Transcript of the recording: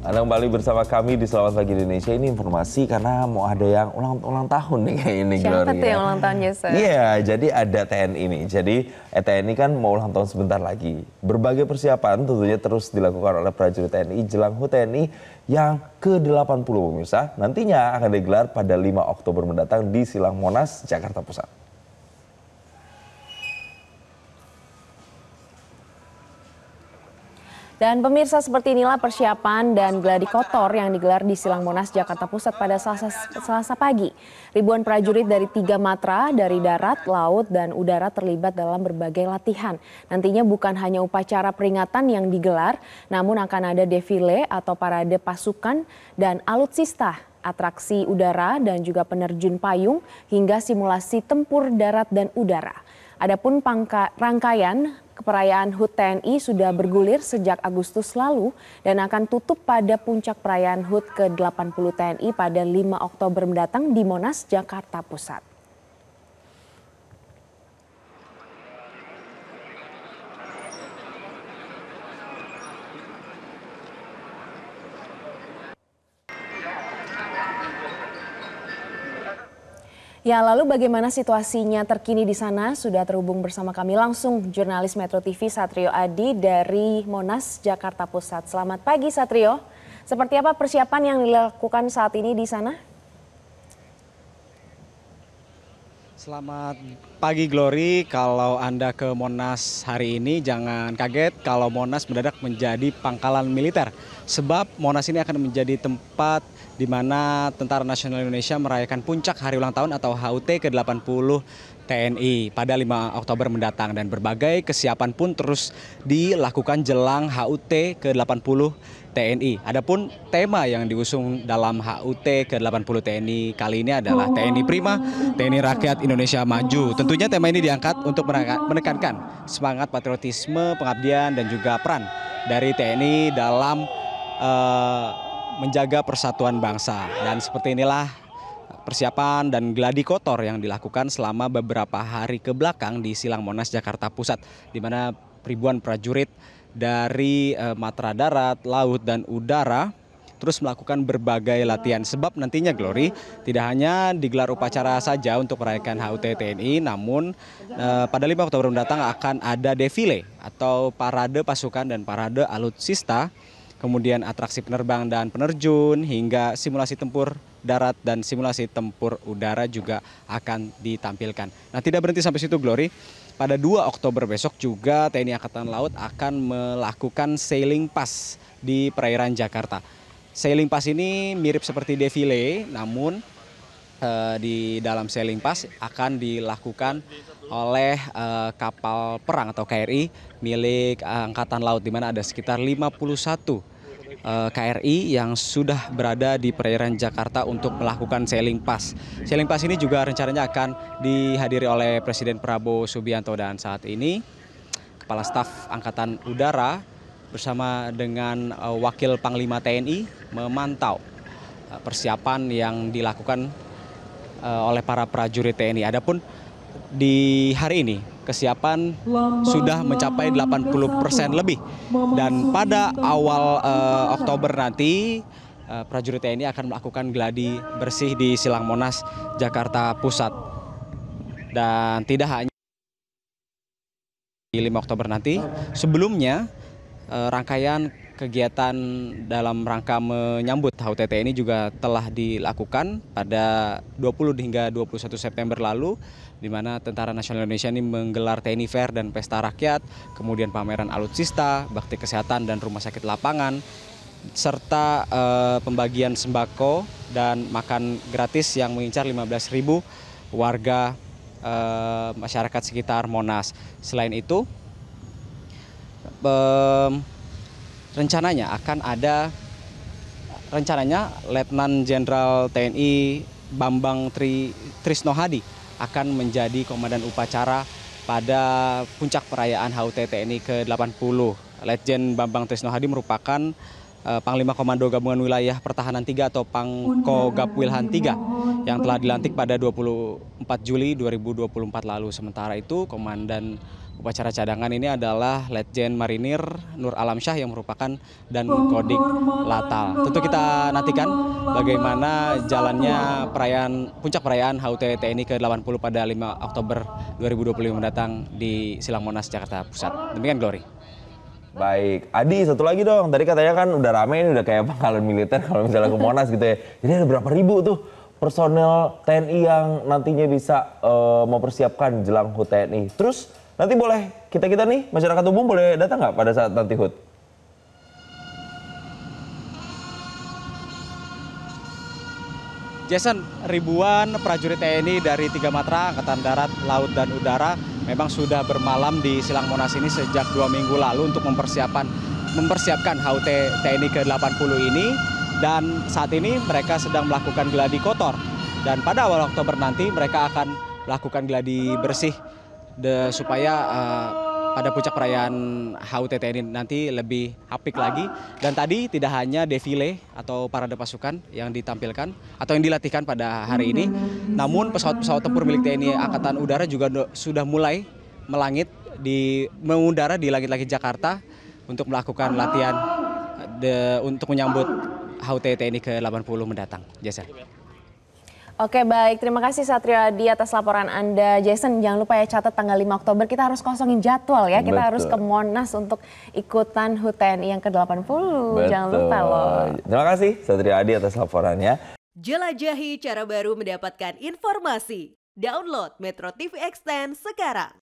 Anda kembali bersama kami di Selamat Pagi Indonesia. Ini informasi karena mau ada yang ulang tahun nih kayak ini. Siapa Gloria. tuh yang ulang tahun, Jose? Iya, jadi ada TNI nih. Jadi TNI kan mau ulang tahun sebentar lagi. Berbagai persiapan tentunya terus dilakukan oleh prajurit TNI jelang HUT TNI yang ke-80 pemirsa. Nantinya akan digelar pada 5 Oktober mendatang di Silang Monas, Jakarta Pusat. Dan pemirsa, seperti inilah persiapan dan gladi kotor yang digelar di Silang Monas, Jakarta Pusat pada Selasa pagi. Ribuan prajurit dari 3 matra dari darat, laut, dan udara terlibat dalam berbagai latihan. Nantinya bukan hanya upacara peringatan yang digelar, namun akan ada defile atau parade pasukan dan alutsista, atraksi udara dan juga penerjun payung hingga simulasi tempur darat dan udara. Adapun rangkaian perayaan HUT TNI sudah bergulir sejak Agustus lalu dan akan tutup pada puncak perayaan HUT ke-80 TNI pada 5 Oktober mendatang di Monas, Jakarta Pusat. Ya, lalu bagaimana situasinya terkini di sana? Sudah terhubung bersama kami langsung jurnalis Metro TV Satrio Adi dari Monas, Jakarta Pusat. Selamat pagi Satrio. Seperti apa persiapan yang dilakukan saat ini di sana? Selamat pagi Glory, kalau Anda ke Monas hari ini jangan kaget kalau Monas mendadak menjadi pangkalan militer. Sebab Monas ini akan menjadi tempat di mana Tentara Nasional Indonesia merayakan puncak hari ulang tahun atau HUT ke-80 TNI pada 5 Oktober mendatang. Dan berbagai kesiapan pun terus dilakukan jelang HUT ke-80 TNI. Adapun tema yang diusung dalam HUT ke-80 TNI kali ini adalah TNI Prima, TNI Rakyat Indonesia Maju. Tentunya tema ini diangkat untuk menekankan semangat patriotisme, pengabdian dan juga peran dari TNI dalam menjaga persatuan bangsa. Dan seperti inilah persiapan dan gladi kotor yang dilakukan selama beberapa hari ke belakang di Silang Monas, Jakarta Pusat, di mana ribuan prajurit dari matra darat, laut, dan udara terus melakukan berbagai latihan. Sebab nantinya Glory tidak hanya digelar upacara saja untuk merayakan HUT TNI, namun pada 5 Oktober mendatang akan ada defile atau parade pasukan dan parade alutsista, kemudian atraksi penerbang dan penerjun, hingga simulasi tempur darat dan simulasi tempur udara juga akan ditampilkan. Nah, tidak berhenti sampai situ Glory. Pada 2 Oktober besok juga TNI Angkatan Laut akan melakukan sailing pass di perairan Jakarta. Sailing pass ini mirip seperti defile, namun di dalam sailing pass akan dilakukan oleh kapal perang atau KRI milik Angkatan Laut, di mana ada sekitar 51 KRI yang sudah berada di perairan Jakarta untuk melakukan sailing pass. Sailing pass ini juga rencananya akan dihadiri oleh Presiden Prabowo Subianto, dan saat ini Kepala Staf Angkatan Udara bersama dengan Wakil Panglima TNI memantau persiapan yang dilakukan oleh para prajurit TNI. Adapun di hari ini kesiapan sudah mencapai 80% lebih, dan pada awal Oktober nanti prajurit TNI akan melakukan gladi bersih di Silang Monas, Jakarta Pusat. Dan tidak hanya di 5 Oktober nanti, sebelumnya rangkaian kegiatan dalam rangka menyambut HUT TNI juga telah dilakukan pada 20 hingga 21 September lalu, di mana Tentara Nasional Indonesia ini menggelar TNI Fair dan Pesta Rakyat, kemudian pameran alutsista, bakti kesehatan dan rumah sakit lapangan, serta pembagian sembako dan makan gratis yang mengincar 15.000 warga masyarakat sekitar Monas. Selain itu, rencananya Letnan Jenderal TNI Bambang Trisno Hadi akan menjadi komandan upacara pada puncak perayaan HUT TNI ke-80. Letjen Bambang Trisno Hadi merupakan Panglima Komando Gabungan Wilayah Pertahanan 3 atau Pangkogap Wilhan 3 yang telah dilantik pada 24 Juli 2024 lalu. Sementara itu, Komandan Upacara cadangan ini adalah Letjen Marinir Nur Alamsyah yang merupakan dan Kodik Latal. Tentu kita nantikan bagaimana jalannya puncak perayaan HUT TNI ke-80 pada 5 Oktober 2025 mendatang di Silang Monas, Jakarta Pusat. Demikian Glory. Baik, Adi satu lagi dong. Tadi katanya kan udah rame ini, udah kayak pangkalan militer kalau misalnya ke Monas gitu ya. Jadi ada berapa ribu tuh personel TNI yang nantinya bisa mempersiapkan jelang HUT TNI. Terus nanti boleh kita nih masyarakat umum boleh datang nggak pada saat nanti HUT? Jason, ribuan prajurit TNI dari 3 matra, Angkatan Darat, Laut, dan Udara memang sudah bermalam di Silang Monas ini sejak 2 minggu lalu untuk mempersiapkan HUT TNI ke-80 ini. Dan saat ini mereka sedang melakukan gladi kotor. Dan pada awal Oktober nanti mereka akan melakukan gladi bersih supaya pada puncak perayaan HUT TNI nanti lebih apik lagi. Dan tadi tidak hanya defile atau parade pasukan yang ditampilkan atau yang dilatihkan pada hari ini, namun pesawat-pesawat tempur milik TNI Angkatan Udara juga sudah mulai mengudara di langit-langit Jakarta untuk melakukan latihan untuk menyambut HUT TNI ke-80 mendatang. Jason. Oke baik, terima kasih Satrio Adi atas laporan Anda. Jason, jangan lupa ya catat tanggal 5 Oktober kita harus kosongin jadwal ya. Kita harus ke Monas untuk ikutan HUT TNI yang ke-80. Jangan lupa loh. Terima kasih Satrio Adi atas laporannya. Jelajahi cara baru mendapatkan informasi. Download Metro TV Extend sekarang.